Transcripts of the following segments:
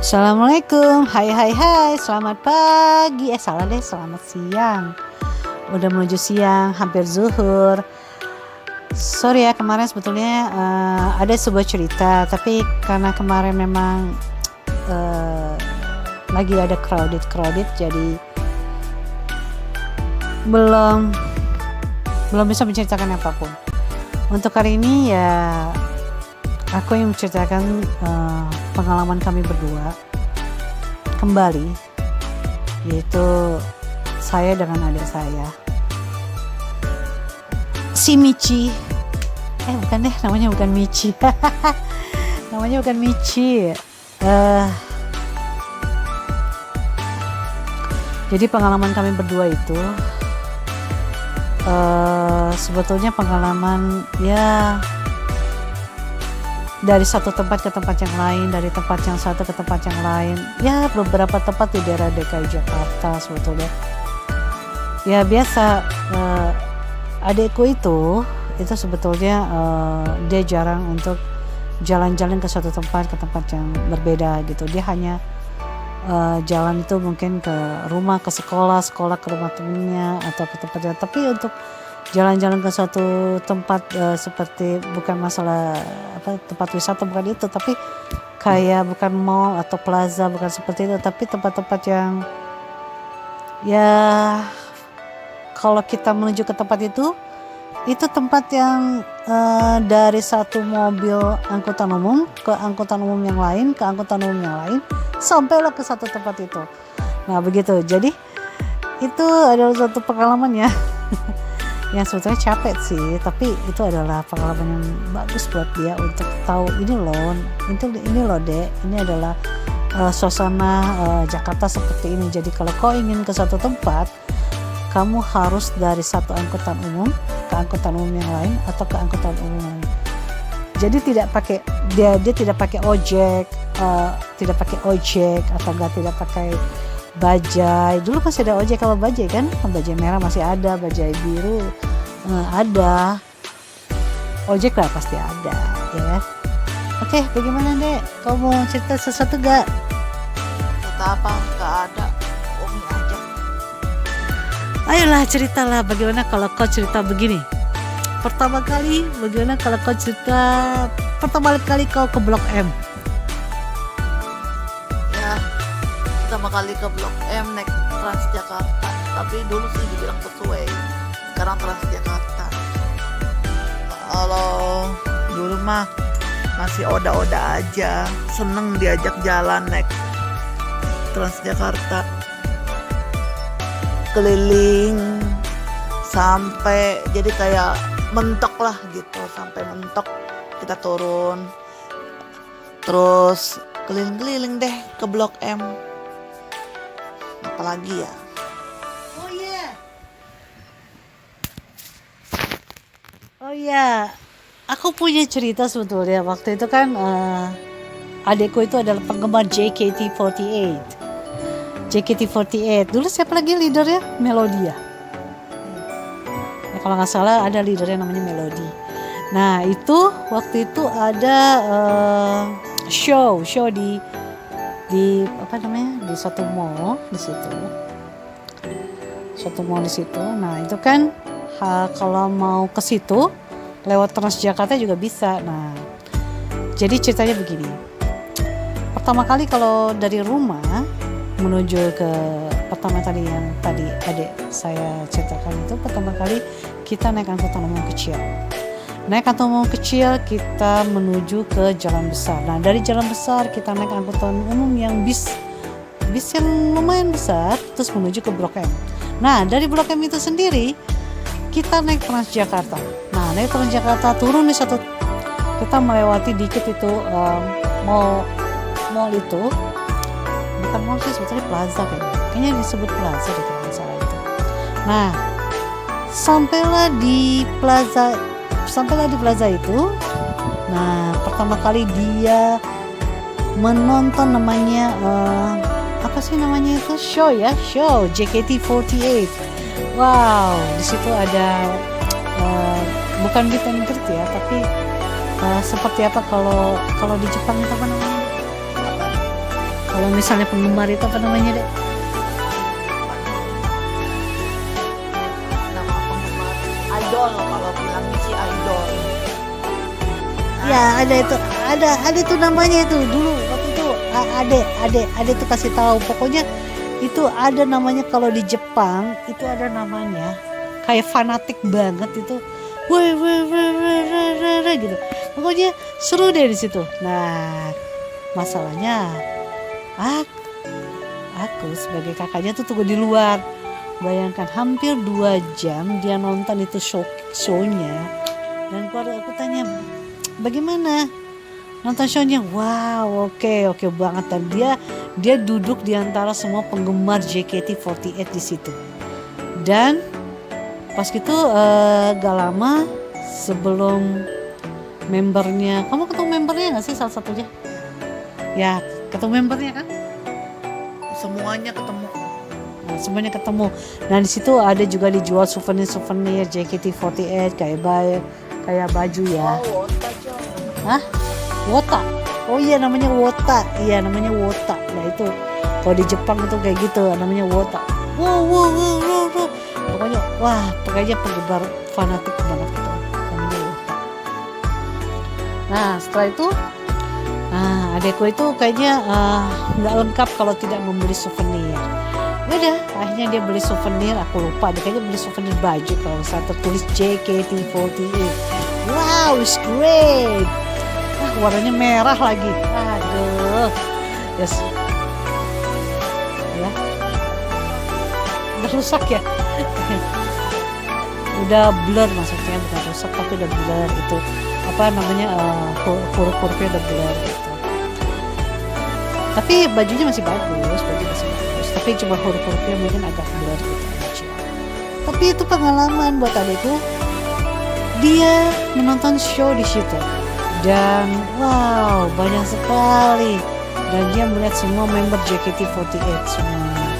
Assalamualaikum, hai, selamat pagi, salah deh, selamat siang. Udah menuju siang, hampir zuhur. Sorry ya, kemarin sebetulnya ada sebuah cerita, tapi karena kemarin memang lagi ada crowded, jadi belum bisa menceritakan apapun. Untuk hari ini ya aku yang menceritakan pengalaman kami berdua kembali, yaitu saya dengan adik saya, si Michi. Bukan deh, namanya bukan Michi. Namanya bukan Michi. Jadi pengalaman kami berdua itu sebetulnya pengalaman ya dari satu tempat ke tempat yang lain, dari tempat yang satu ke tempat yang lain. Ya beberapa tempat di daerah DKI Jakarta sebetulnya. Ya biasa, adikku itu sebetulnya dia jarang untuk jalan-jalan ke suatu tempat ke tempat yang berbeda gitu. Dia hanya jalan itu mungkin ke rumah, ke sekolah ke rumah temennya atau ke tempatnya. Tapi untuk jalan-jalan ke suatu tempat seperti bukan masalah tempat wisata, bukan itu, tapi kayak bukan mall atau plaza, bukan seperti itu, tapi tempat-tempat yang ya kalau kita menuju ke tempat itu tempat yang dari satu mobil angkutan umum ke angkutan umum yang lain, ke angkutan umum yang lain, sampailah ke satu tempat itu. Nah begitu, jadi itu adalah suatu pengalaman ya yang sebetulnya capek sih, tapi itu adalah pengalaman yang bagus buat dia untuk tahu ini loh dek, ini adalah suasana Jakarta seperti ini. Jadi kalau kau ingin ke satu tempat, kamu harus dari satu angkutan umum ke angkutan umum yang lain atau ke angkutan umum yang lain. Jadi tidak pakai dia tidak pakai ojek, atau tidak pakai bajai. Dulu masih ada ojek, kalau bajai kan, bajai merah masih ada, bajai biru ada, ojek lah pasti ada ya. Oke, bagaimana dek? Kau mau cerita sesuatu gak? Cerita apa? Gak ada, Umi aja. Ayolah ceritalah, bagaimana kalau kau cerita begini. Pertama kali kau ke Blok M. Ya, pertama kali ke Blok M naik Transjakarta. Tapi dulu sih dibilang sesuai, sekarang Transjakarta. Kalau dulu mah masih oda-oda aja, seneng diajak jalan naik Transjakarta, keliling sampai jadi kayak mentok lah gitu, sampai mentok kita turun, terus keliling-keliling deh ke Blok M. Apalagi ya, Oh iya, aku punya cerita sebetulnya. Waktu itu kan adikku itu adalah penggemar JKT48. Dulu siapa lagi leadernya? Melodia. Ya, kalau nggak salah ada leadernya namanya Melody. Nah itu waktu itu ada show di apa namanya, di suatu mall di situ. Nah itu kan kalau mau ke situ lewat Transjakarta juga bisa. Nah, jadi ceritanya begini. Pertama kali kalau dari rumah menuju ke pertama tadi yang tadi adik saya ceritakan itu, pertama kali kita naik angkutan umum kecil. Kita menuju ke jalan besar. Nah, dari jalan besar kita naik angkutan umum yang bis yang lumayan besar, terus menuju ke Blok M. Nah, dari Blok M itu sendiri kita naik Transjakarta. Nah, naik Transjakarta turun di satu, kita melewati dikit itu mall itu, bukan mall sih sebetulnya, plaza kayaknya disebut plaza gitu kalau salah itu. Nah, sampailah di plaza itu. Nah, pertama kali dia menonton namanya apa sih namanya itu, show JKT48. Wow, di situ ada bukan meet and greet ya, tapi seperti apa kalau di Jepang itu apa namanya? Kalau misalnya penggemar itu apa namanya deh? Nama penggemar idol, kalau bilangnya sih idol. Ya ada itu namanya itu dulu waktu itu ade tuh kasih tahu, pokoknya itu ada namanya kalau di Jepang itu ada namanya kayak fanatik banget itu, weh gitu, pokoknya seru deh di situ. Nah masalahnya aku sebagai kakaknya tuh tunggu di luar, bayangkan hampir 2 jam dia nonton itu show-nya, dan keluarga aku tanya bagaimana nonton show-nya. Wow, oke banget. Dan dia duduk di antara semua penggemar JKT48 di situ. Dan pas gitu gak lama sebelum membernya, kamu ketemu membernya nggak sih salah satunya? Ya, ketemu membernya kan? Semuanya ketemu. Nah, semuanya ketemu. Nah di situ ada juga dijual souvenir JKT48 kayak baju ya. Oh, Wota Jong. Hah? Wota. Oh iya namanya Wota. Iya namanya Wota. Nah itu kalau di Jepang itu kayak gitu namanya Wota. Wow. Pokoknya penggemar fanatik banget gitu. Namanya Wota. Nah setelah itu adekku itu kayaknya nggak lengkap kalau tidak membeli souvenir. Udah, akhirnya dia beli souvenir, aku lupa, dia kayaknya beli souvenir baju kalau misalnya tertulis JKT48. Wow, it's great. Warnanya merah lagi. Aduh. Yes. Ya. Udah rusak ya. Udah blur, maksudnya bukan rusak tapi udah blur itu. Apa namanya? Huruf-hurufnya udah blur gitu. Tapi bajunya masih bagus, tapi cuma huruf-hurufnya mungkin agak blur gitu aja. Tapi itu pengalaman buat adikku, dia menonton show di situ dan wow banyak sekali, dan dia melihat semua member JKT48 semuanya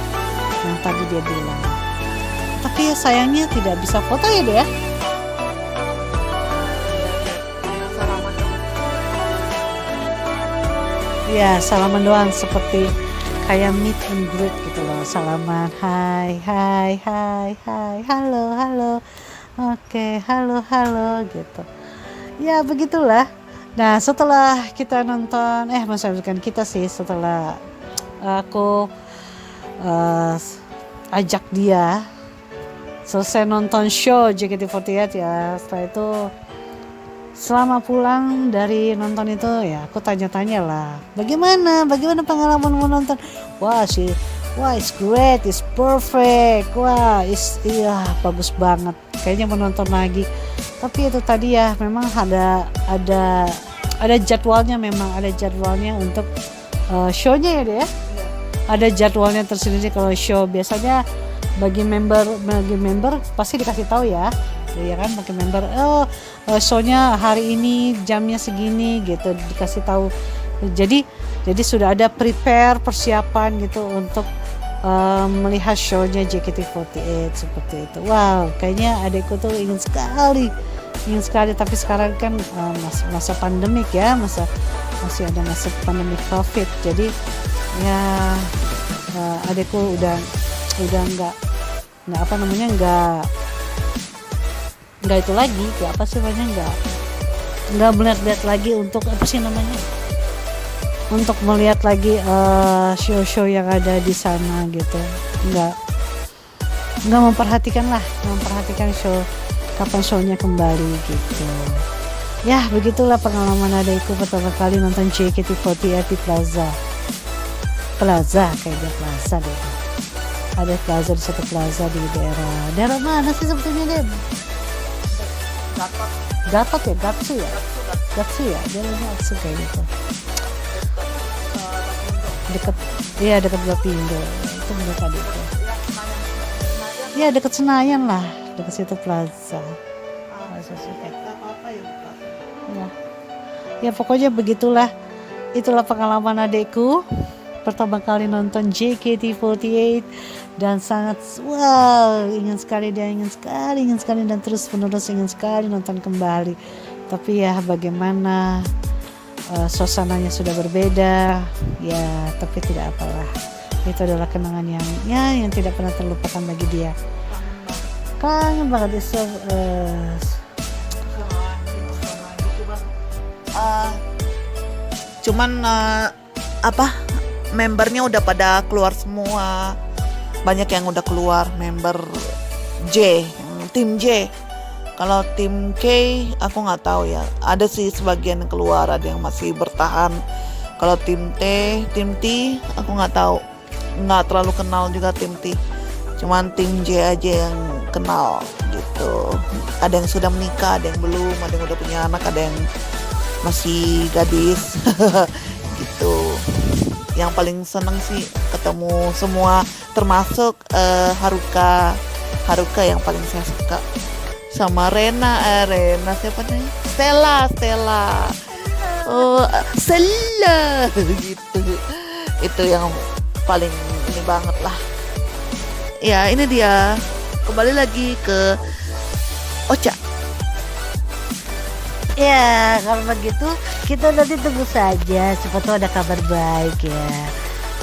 yang tadi dia bilang. Tapi sayangnya tidak bisa foto ya dia. Ya salaman doang, seperti kayak meet and greet gitu loh, salaman, hai, halo, oke, halo gitu. Ya begitulah. Nah setelah kita nonton, bukan kita sih, setelah aku ajak dia selesai nonton show JKT48 ya, setelah itu selama pulang dari nonton itu ya aku tanya-tanya lah, bagaimana pengalaman menonton. Wah it's great, it's perfect, iya bagus banget, kayaknya menonton lagi. Tapi itu tadi ya memang ada jadwalnya, untuk show-nya ya deh ya. Ada jadwalnya tersendiri kalau show. Biasanya bagi member pasti dikasih tahu ya kan, bagi member show-nya hari ini jamnya segini gitu, dikasih tahu. Jadi sudah ada persiapan gitu untuk melihat show-nya JKT48 seperti itu. Wow, kayaknya adekku tuh ingin sekali, tapi sekarang kan masa pandemik ya, masih ada masa pandemik COVID. Jadi ya adekku udah nggak itu lagi, nggak melihat lagi untuk untuk melihat lagi show-show yang ada di sana gitu. Nggak memperhatikan show, kapan show-nya kembali gitu. Ya begitulah pengalaman adekku pertama kali nonton JKT48 di Plaza kayaknya Plaza deh. Ada plaza di satu plaza di daerah mana sih sebetulnya deh? Gatot ya, Gatsu ya, daerah Gatsu kayak gitu. Dekat Lapindo itu menurut adikku. Ya dekat Senayan lah, dekat situ plaza. Ya pokoknya begitulah, itulah pengalaman adikku pertama kali nonton JKT48 dan sangat ingin sekali dan terus menerus ingin sekali nonton kembali. Tapi ya bagaimana suasananya sudah berbeda, ya tapi tidak apalah. Itu adalah kenangan yang tidak pernah terlupakan bagi dia. Kangen banget itu. Cuman membernya udah pada keluar semua, banyak yang udah keluar member tim J. Kalau tim K aku nggak tahu ya, ada sih sebagian yang keluar, ada yang masih bertahan. Kalau tim T aku nggak tahu, nggak terlalu kenal juga tim T, cuman tim J aja yang kenal gitu. Ada yang sudah menikah, ada yang belum, ada yang udah punya anak, ada yang masih gadis gitu. Yang paling seneng sih ketemu semua, termasuk Haruka yang paling saya suka, sama Rena siapa nih, Stella gitu. Itu yang paling ini banget lah. Ya ini dia, kembali lagi ke Ocha. Ya kalau begitu kita nanti tunggu saja, siapa tahu ada kabar baik ya.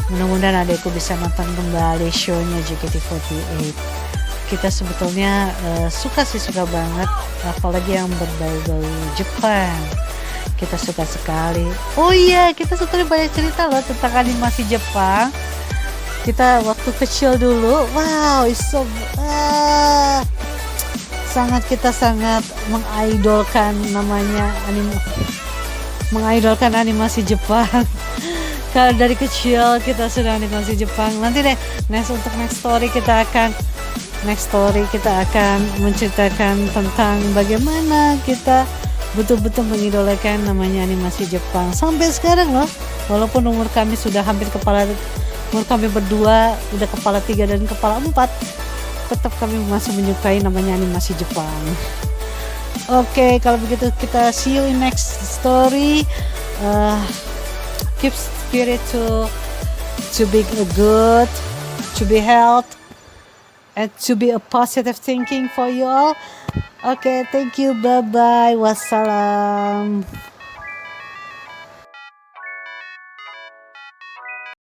Mudah-mudahan adekku bisa nonton kembali show-nya JKT48. Kita sebetulnya suka banget, apalagi yang berbau-bau Jepang. Kita suka sekali. Oh iya, kita sebetulnya banyak cerita loh tentang animasi Jepang. Kita waktu kecil dulu, wow, kita sangat mengidolkan animasi Jepang. Kalau dari kecil kita sudah animasi Jepang. Nanti deh next story kita akan menceritakan tentang bagaimana kita betul-betul mengidolakan namanya animasi Jepang sampai sekarang loh. Walaupun umur kami berdua udah kepala 3 dan kepala 4, tetap kami masih menyukai namanya animasi Jepang. Oke, kalau begitu kita see you in next story. Keep spirit to be good, to be health, and to be a positive thinking for you all. Okay, thank you. Bye bye. Wassalam.